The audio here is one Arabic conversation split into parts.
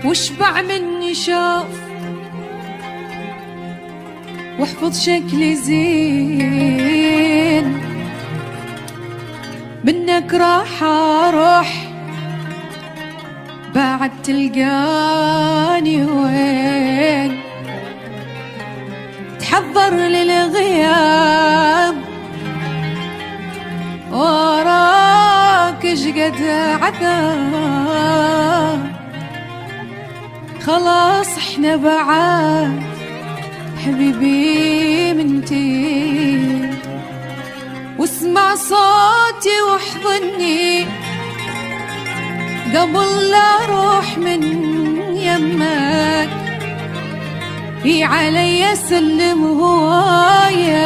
واشبع مني شوف واحفظ شكلي زين، منك راح اروح بعد تلقاني وين، تحضر للغياب وراك شقد عذاب، خلاص احنا بعاد حبيبي منتي، واسمع صوتي واحضني قبل لا اروح من يمك، هي علي سلم هوايه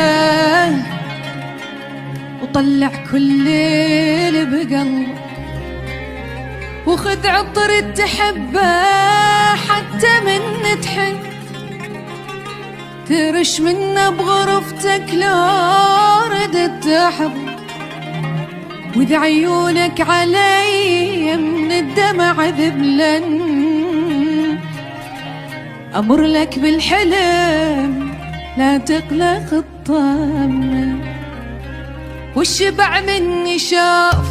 وطلع كل اللي بقلبك، وخذ عطر تحبه حتى من تحن، ترش منه بغرفتك لو ردت تحضر، واذا عيونك علي من الدمع ذبلن، امر لك بالحلم لا تقلق الطم، والشبع مني شوف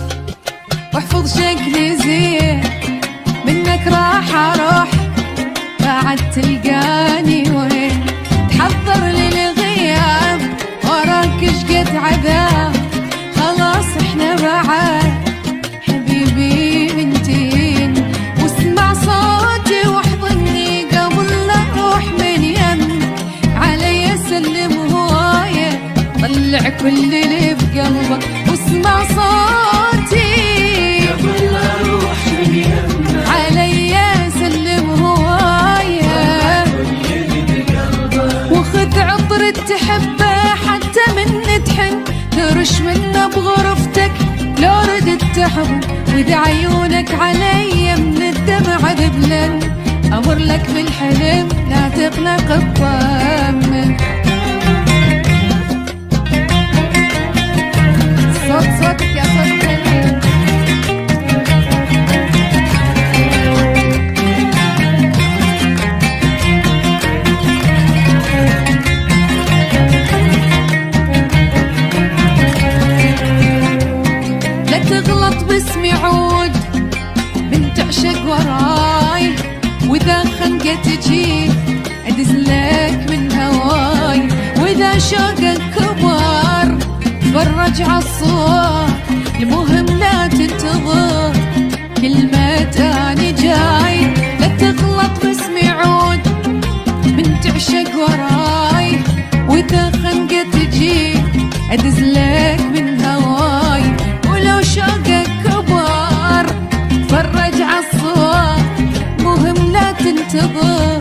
واحفظ شكلي زين، منك راح اروح بعد تلقاني وين، تحضر للغياب وراك شقد عذاب، خلاص احنا بعاد حبيبي منتين، واسمع صوتي واحضني قبل لا اروح من يمك، علي سلم هوايه طلع كل اللي بقلبك، واسمع صوتي قبل لا اروح من يمك، علي سلم هوايه وخذ عطر تحبه حتى من تحن، ترش منه بغرفتك لو ردت تحضر، واذا عيونك علي من الدمع ذبلن، امر لك بالحلم لا تقلق الطم. صوت صوتك يا صوت الليل، لا تغلط باسمي عود من تعشق وراي، واذا خنقة تجي ادز لك من هواي، واذا شوقك كبر فرج عالصوت، المهم لا تنتظر كلمة اني جاي، لا تغلط باسمي عود من تعشق وراي، واذا خنقة تجي ادز لك من هواي، ولو شوقك كبر فرج عالصوت، مهم لا تنتظر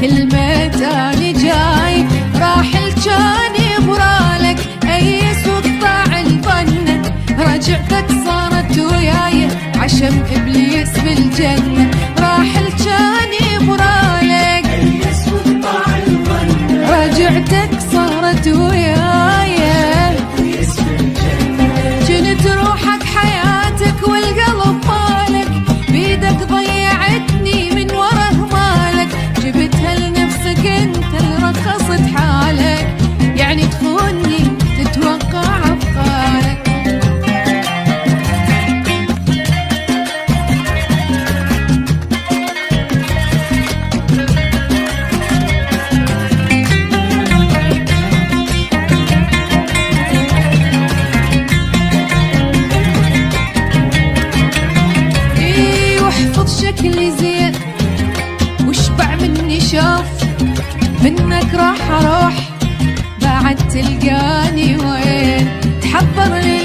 كلمة اني جاي، راح الجاني برالك ايس وقطع الفن، رجعتك صارت وياي عشم ابليس بالجنة، راح الجاني برالك ايس وقطع الفن، رجعتك صارت وياي ايس بالجنة، جنت روحك حياتك والقلب مالك، بيدك ضيعتني من ورا مالك، جبتها لنفسك انت اللي رخصت حالك، يعني تخوني تتوقع افكارك. شكلي زين واشبع مني شوف، منك راح اروح بعد تلقاني وين، تحضر لي